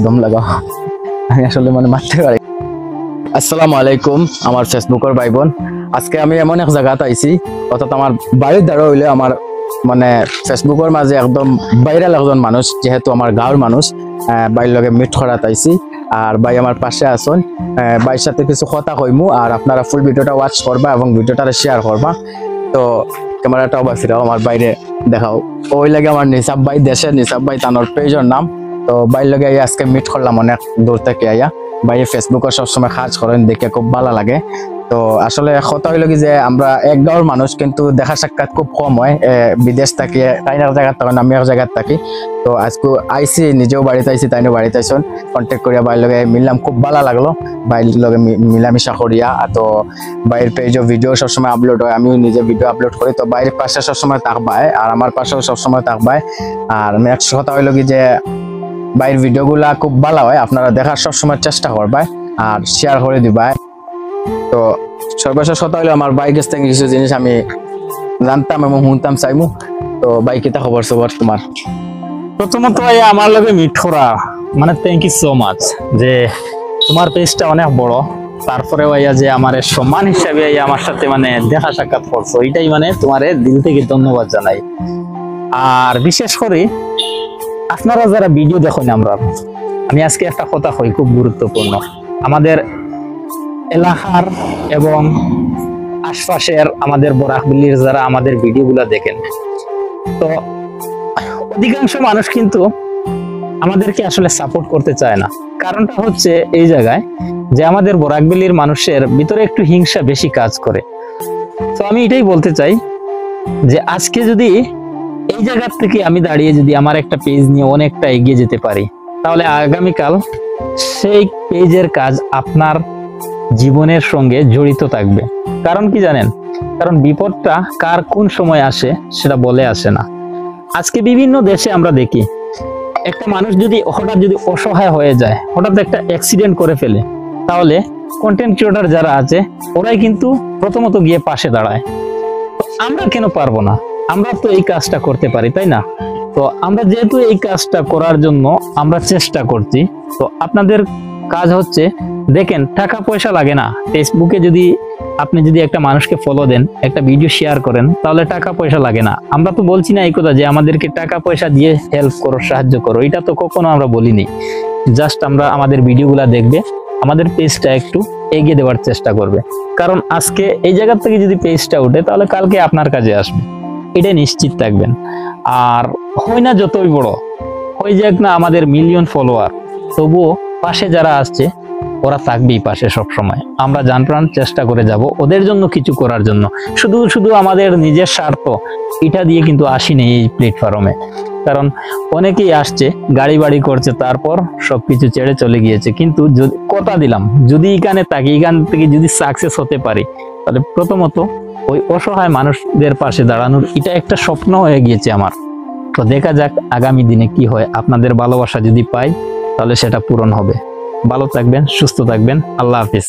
দম লাগাও আমি আসলে মানে মারতে পারি। আসসালামু আলাইকুম আমার ফেসবুকের ভাই বোন, আজকে আমি এমন এক জায়গাতে আইছি, অর্থাৎ আমার বাড়ির দ্বারা হইলে আমার মানে ফেসবুকের মাঝে একদম ভাইরাল একজন মানুষ, যেহেতু আমার গাঁৱৰ মানুষ, ভাইয়ের লগে মিট করাত আইছি। আর ভাই আমার পাশে আসুন, ভাইয়ের সাথে কিছু কথা কইমু আর আপনারা ফুল ভিডিওটা ওয়াচ করবা এবং ভিডিওটা শেয়ার করবা। তো ক্যামেরাটা আবার ফিরাও, আমার বাইরে দেখাও। ওই লাগে আমার নিসাব ভাই, দেশের নিসাব ভাই তানোর পেজের নাম। তো ভাইয়ের লগে আজকে মিট করলাম অনেক দূর থেকে আইয়া। ভাই ফেসবুকে সবসময় কাজ করেন, দেখে খুব ভালো লাগে। তো আসলে কথা হইল কি যে আমরা এক গাঁৱৰ মানুষ, কিন্তু দেখা সাক্ষাৎ খুব কম হয়। বিদেশ থাকি তাই এক জায়গার তখন আমি এক জায়গার থাকি। তো আজকে আইসি, নিজেও বাড়িতে আইসি, তাইও বাড়িতে আইসন। কন্ট্যাক্ট করিয়া ভাইয়ের লগে মিললাম, খুব ভালো লাগলো ভাইয়ের লগে মিলামিশা করিয়া। তো ভাইয়ের পেজও ভিডিও সবসময় আপলোড হয়, আমিও নিজে ভিডিও আপলোড করি। তো ভাইয়ের পাশে সবসময় থাকবাই আর আমার পাশেও সবসময় থাকবাই। আর নেক্সট কথা হইল কি যে ভাইয়ের ভিডিওগুলা খুব ভালো হয়, আপনারা দেখার সবসময় চেষ্টা করবাই আর শেয়ার করে দিবাই। তো সর্বশেষ কথা হলো আমার বাইক থেকে কিছু জিনিস আমি জানতাম এবং শুনতাম চাইমু। তো ভাই কিতা খবর সবার তোমার? প্রথমত আমার লগে মিট করা মানে থ্যাংক ইউ সো মাচ, যে তোমার পেজটা অনেক বড়, তারপরে ভাইয়া যে আমার সম্মান হিসাবে আমার সাথে মানে দেখা সাক্ষাৎ করছো, এটাই মানে তোমার দিল থেকে ধন্যবাদ জানাই। আর বিশেষ করে আপনারা যারা ভিডিও দেখেন, আমি আজকে একটা কথা কই খুব গুরুত্বপূর্ণ। আমাদের এলাকার এবং আশপাশের আমাদের বরাকবিলির যারা আমাদের ভিডিওগুলো দেখেন, তো অধিকাংশ মানুষ কিন্তু আমাদেরকে আসলে সাপোর্ট করতে চায় না। কারণটা হচ্ছে এই জায়গায় যে আমাদের বরাকবিলির মানুষের ভিতরে একটু হিংসা বেশি কাজ করে। তো আমি এটাই বলতে চাই যে আজকে যদি এই জায়গা থেকে আমি দাঁড়িয়ে যদি আমার একটা পেজ নিয়ে অনেকটা এগিয়ে যেতে পারি, তাহলে আগামীকাল সেই পেজের কাজ আপনার জীবনের সঙ্গে জড়িত থাকবে। কারণ কি জানেন, কারণ বিপদটা কার কোন সময় আসে সেটা বলে আসে না। আজকে বিভিন্ন দেশে আমরা দেখি একটা মানুষ যদি হঠাৎ যদি অসহায় হয়ে যায়, হঠাৎ একটা অ্যাক্সিডেন্ট করে ফেলে, তাহলে কন্টেন্ট ক্রিয়েটর যারা আছে ওরাই কিন্তু প্রথমত গিয়ে পাশে দাঁড়ায়। আমরা কেন পারবো না? আমরা তো এই কাজটা করতে পারি, তাই না? তো আমরা যেহেতু এই কাজটা করার জন্য আমরা চেষ্টা করছি, তো আপনাদের কাজ হচ্ছে, দেখেন টাকা পয়সা লাগে না। ফেসবুকে যদি আপনি যদি একটা মানুষকে ফলো দেন, একটা ভিডিও শেয়ার করেন, তাহলে টাকা পয়সা লাগে না। আমরা তো বলছি না এই কথা যে আমাদেরকে টাকা পয়সা দিয়ে হেল্প করো, সাহায্য করো, এটা তো কখনো আমরা বলিনি। জাস্ট আমরা আমাদের ভিডিওগুলা দেখবে, আমাদের পেজটা একটু এগিয়ে দেওয়ার চেষ্টা করবে। কারণ আজকে এই জায়গা থেকে যদি পেজটা উঠে, তাহলে কালকে আপনার কাজে আসবে, এটা নিশ্চিত থাকবেন। আর হয় না যতই বড় হয়ে যাক না আমাদের মিলিয়ন ফলোয়ার, তবুও পাশে যারা আসছে ওরা থাকবেই পাশে সব সময়। আমরা জান প্রাণ চেষ্টা করে যাব ওদের জন্য কিছু করার জন্য। শুধু শুধু আমাদের নিজের স্বার্থ এটা দিয়ে কিন্তু আসিনি এই প্ল্যাটফর্মে। কারণ অনেকেই আসছে, গাড়ি বাড়ি করছে, তারপর সবকিছু ছেড়ে চলে গিয়েছে। কিন্তু কথা দিলাম, যদি এখানে থাকি, এখান থেকে যদি সাকসেস হতে পারি, তাহলে প্রথমত ওই অসহায় মানুষদের পাশে দাঁড়ানোর এটা একটা স্বপ্ন হয়ে গিয়েছে আমার। তো দেখা যাক আগামী দিনে কি হয়। আপনাদের ভালোবাসা যদি পাই, তাহলে সেটা পূরণ হবে। ভালো থাকবেন, সুস্থ থাকবেন। আল্লাহ হাফিজ।